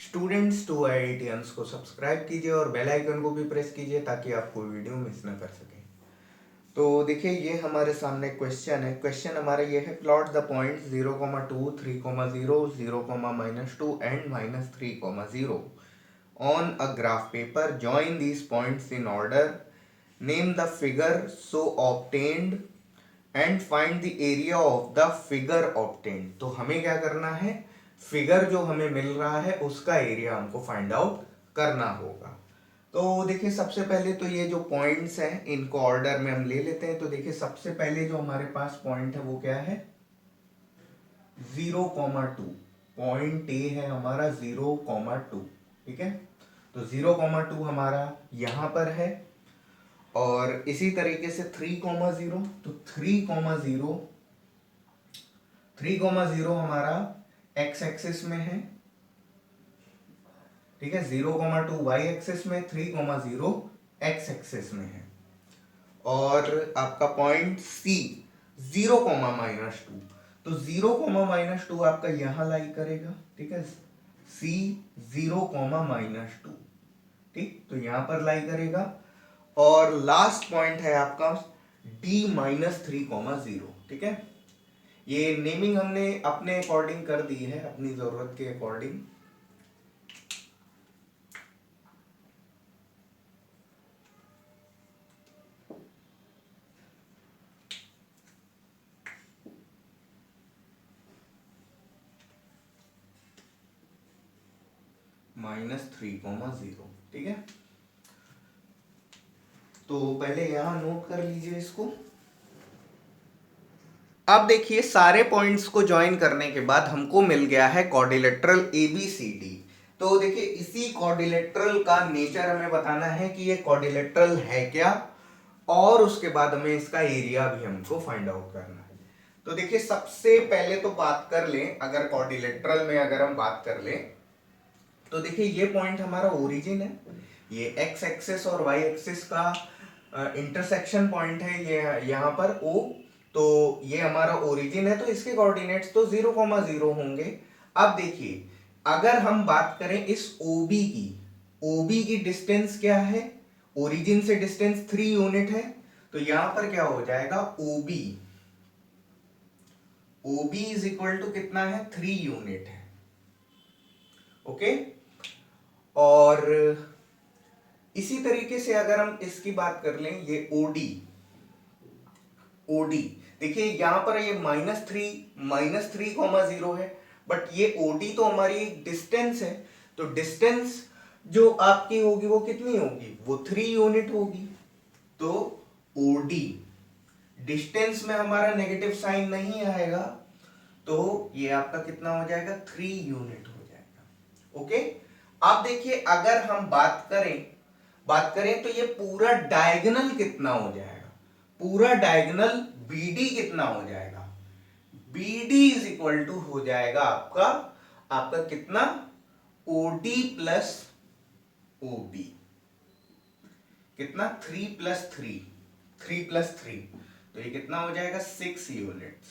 Students to IITians को subscribe कीजिए और बेल आइकन को भी प्रेस कीजिए ताकि आप कोई वीडियो मिस ना कर सकें। तो देखिए ये हमारे सामने क्वेश्चन है। क्वेश्चन हमारा ये है, plot the point 0,2 3,0 0, -2 and -3,0 on a graph paper. Join these points in order, name the figure so obtained and find the area of the figure obtained. तो हमें क्या करना है, फिगर जो हमें मिल रहा है उसका एरिया हमको फाइंड आउट करना होगा। तो देखिए सबसे पहले तो ये जो पॉइंट्स हैं इनको ऑर्डर में हम ले लेते हैं। तो देखिए सबसे पहले जो हमारे पास पॉइंट है वो क्या है, 0,2। पॉइंट ए है हमारा 0,2, ठीक है। तो 0,2 हमारा यहां पर है और इसी तरीके से 3,0, तो 3,0 हमारा एक्स एक्सिस में है, ठीक है। 0,2 वाई एक्सिस में, 3,0 एक्स एक्सिस में है। और आपका पॉइंट सी 0,-2, तो 0,-2 आपका यहां लाई करेगा, ठीक है। सी 0,-2, ठीक, तो यहां पर लाई करेगा। और लास्ट पॉइंट है आपका डी -3,0, ठीक है। ये नेमिंग हमने अपने अकॉर्डिंग कर दी है, अपनी जरूरत के अकॉर्डिंग। -3,0, ठीक है। तो पहले यहां नोट कर लीजिए इसको। अब देखिए सारे पॉइंट्स को ज्वाइन करने के बाद हमको मिल गया है क्वाड्रिलेटरल ABCD। तो देखिए इसी क्वाड्रिलेटरल का नेचर हमें बताना है कि ये क्वाड्रिलेटरल है क्या, और उसके बाद हमें इसका एरिया भी हमको फाइंड आउट करना है। तो देखिए सबसे पहले तो बात कर लें, अगर क्वाड्रिलेटरल में अगर हम बात कर लें तो देखिए ये पॉइंट हमारा ओरिजिन है, ये एक्स एक्सिस और वाई एक्सिस का इंटरसेक्शन पॉइंट है ये यहाँ पर O। तो ये हमारा ओरिजिन है, तो इसके कोऑर्डिनेट्स तो 0,0 होंगे। अब देखिए अगर हम बात करें इस OB की डिस्टेंस क्या है, ओरिजिन से डिस्टेंस 3 यूनिट है। तो यहां पर क्या हो जाएगा, OB इज इक्वल टू कितना है, 3 यूनिट है, ओके। और इसी तरीके से अगर हम इसकी बात कर लें, ये OD देखिए यहां पर ये -3,0 है, बट ये OD तो हमारी एक डिस्टेंस है। तो डिस्टेंस जो आपकी होगी वो कितनी होगी, वो 3 यूनिट होगी। तो OD डिस्टेंस में हमारा नेगेटिव साइन नहीं आएगा, तो ये आपका कितना हो जाएगा, 3 यूनिट हो जाएगा, ओके। अब देखिए अगर हम बात करें तो ये पूरा डायगोनल कितना हो जाएगा, पूरा डायगोनल BD कितना हो जाएगा, BD इज इक्वल टू हो जाएगा आपका कितना, OD प्लस OB, कितना 3 + 3, तो ये कितना हो जाएगा 6 यूनिट्स,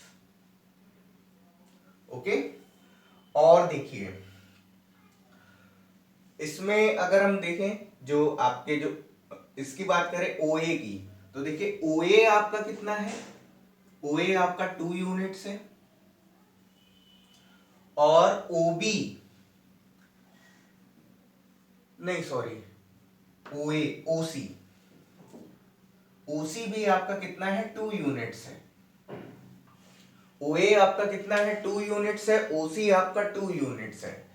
ओके। और देखिए इसमें अगर हम देखें जो आपके जो इसकी बात करें OA की, तो देखिए OA आपका कितना है, OA आपका 2 यूनिट्स है। और OB नहीं सॉरी, OA OC भी आपका कितना है, 2 यूनिट्स है। OA आपका कितना है, 2 यूनिट्स है, OC आपका 2 यूनिट्स है।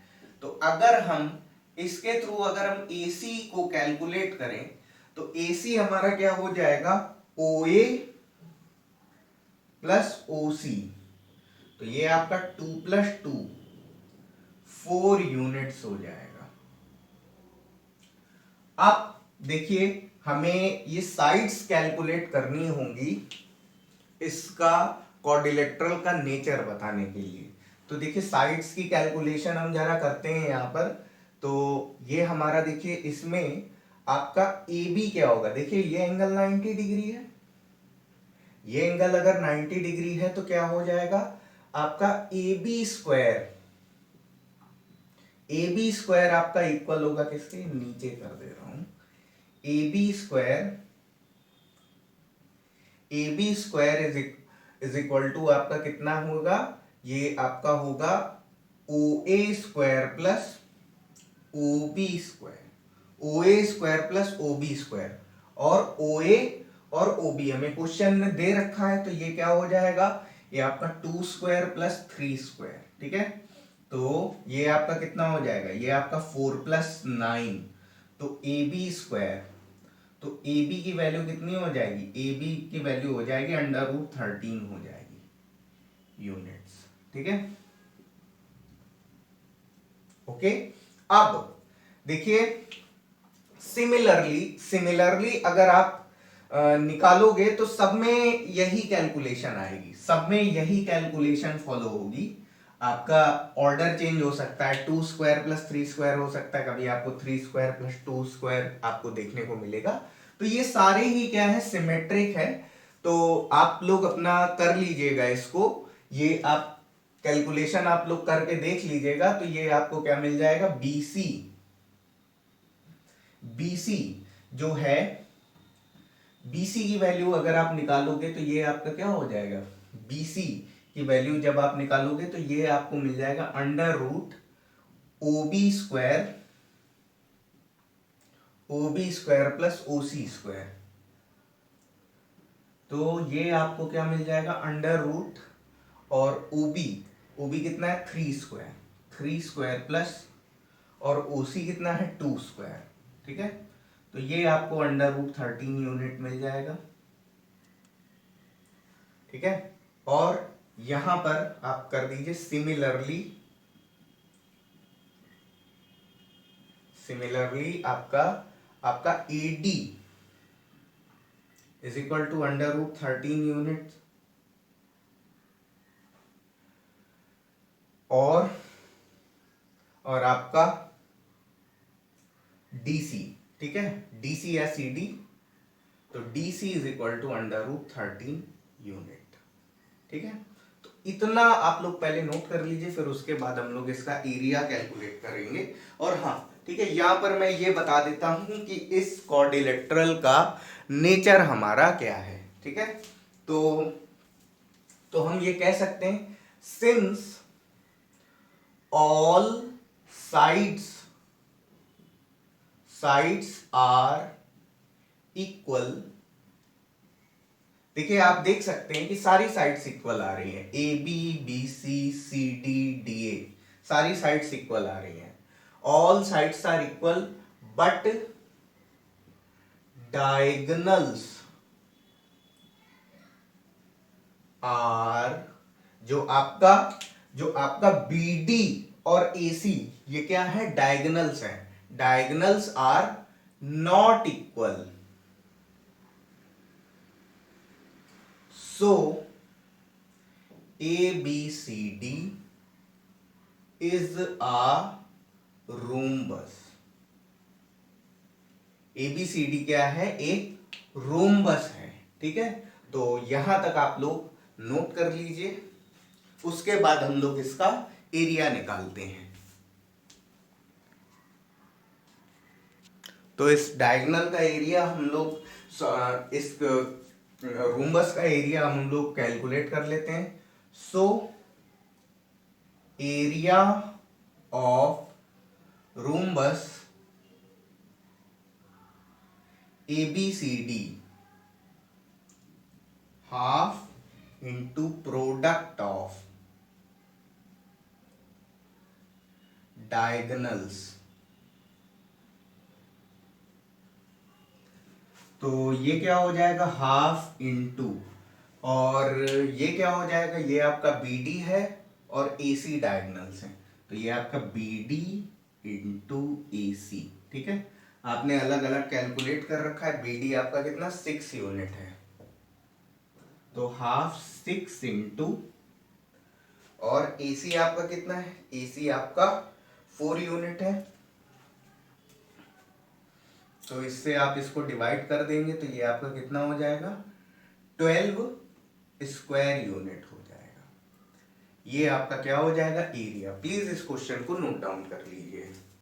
तो अगर हम इसके थ्रू अगर हम AC को कैलकुलेट करें तो AC हमारा क्या हो जाएगा, OA प्लस OC, तो ये आपका 2 + 2 4 यूनिट्स हो जाएगा। अब देखिए हमें ये साइड्स कैलकुलेट करनी होंगी इसका क्वाड्रिलेटरल का नेचर बताने के लिए। तो देखिए साइड्स की कैलकुलेशन हम जरा करते हैं यहां पर। तो ये हमारा देखिए इसमें आपका AB क्या होगा, देखिए ये एंगल 90 डिग्री है, ये एंगल अगर 90 डिग्री है तो क्या हो जाएगा आपका AB ए बी स्क्वायर आपका इक्वल होगा किसके, नीचे कर दे रहा हूं, A B square is equal to आपका कितना होगा, ये आपका होगा O A square plus O B square, O A square plus O B square, और ओ ए और ओ बी हमें क्वेश्चन में दे रखा है, तो ये क्या हो जाएगा, ये आपका 2 स्क्वायर प्लस 3 स्क्वायर, ठीक है। तो ये आपका कितना हो जाएगा, ये आपका 4 प्लस 9, तो ए बी स्क्वायर, तो ए बी की वैल्यू कितनी हो जाएगी, ए बी की वैल्यू हो जाएगी √13 हो जाएगी यूनिट्स, ठीक है। ओके, अब देखिए सिमिलरली अगर आप निकालोगे तो सब में यही कैलकुलेशन आएगी, सब में यही कैलकुलेशन फॉलो होगी। आपका ऑर्डर चेंज हो सकता है, 2 स्क्वायर प्लस 3 स्क्वायर हो सकता है, कभी आपको 3 स्क्वायर प्लस 2 स्क्वायर आपको देखने को मिलेगा। तो ये सारे ही क्या है, सिमेट्रिक है। तो आप लोग अपना कर लीजिएगा इसको, ये आप कैलकुलेशन आप लोग करके देख लीजिएगा, तो ये आपको क्या मिल जाएगा, बीसी जो है, बीसी की वैल्यू अगर आप निकालोगे तो ये आपका क्या हो जाएगा, बीसी की वैल्यू जब आप निकालोगे तो ये आपको मिल जाएगा ओबी स्क्वायर प्लस ओसी स्क्वायर। तो ये आपको क्या मिल जाएगा, √ और ओबी कितना है, 3 स्क्वायर प्लस, और ओसी कितना है, 2 स्क्वायर, ठीक है। तो ये आपको √13 यूनिट मिल जाएगा, ठीक है। और यहां पर आप कर दीजिए सिमिलरली आपका AD is equal to √13 unit, और आपका डीसी, ठीक है, डीसी या सीडी, तो DC is equal to √13 unit, ठीक है। तो इतना आप लोग पहले नोट कर लीजिए, फिर उसके बाद हम लोग इसका एरिया कैलकुलेट करेंगे। और हाँ ठीक है, यहां पर मैं ये बता देता हूं कि इस क्वाड्रिलेटरल का नेचर हमारा क्या है, ठीक है। तो हम ये कह सकते हैं, since all sides are equal, देखिए आप देख सकते हैं कि सारी साइड्स इक्वल आ रही हैं, A B B C C D D A, सारी साइड्स इक्वल आ रही हैं। All sides are equal but diagonals are, जो आपका बी डी और ए सी ये क्या है, डायगोनल्स हैं, diagonals are not equal. So ABCD is a rhombus। ABCD क्या है, एक रोम्बस है, ठीक है। तो यहां तक आप लोग नोट कर लीजिए, उसके बाद हम लोग इसका एरिया निकालते हैं। तो इस डायगोनल का एरिया हम लोग, इस रोम्बस का एरिया हम लोग कैलकुलेट कर लेते हैं। So area of rhombus ABCD half into product of diagonals, तो ये क्या हो जाएगा, हाफ इंटू, और ये क्या हो जाएगा, ये आपका BD है और AC डायगोनल्स है, तो ये आपका BD इंटू AC, ठीक है। आपने अलग अलग कैलकुलेट कर रखा है, BD आपका कितना 6 यूनिट है, तो हाफ 6 इंटू, और AC आपका कितना है, AC आपका 4 यूनिट है, तो इससे आप इसको डिवाइड कर देंगे तो ये आपका कितना हो जाएगा, 12 स्क्वायर यूनिट हो जाएगा। ये आपका क्या हो जाएगा, एरिया। प्लीज इस क्वेश्चन को नोट डाउन कर लीजिए।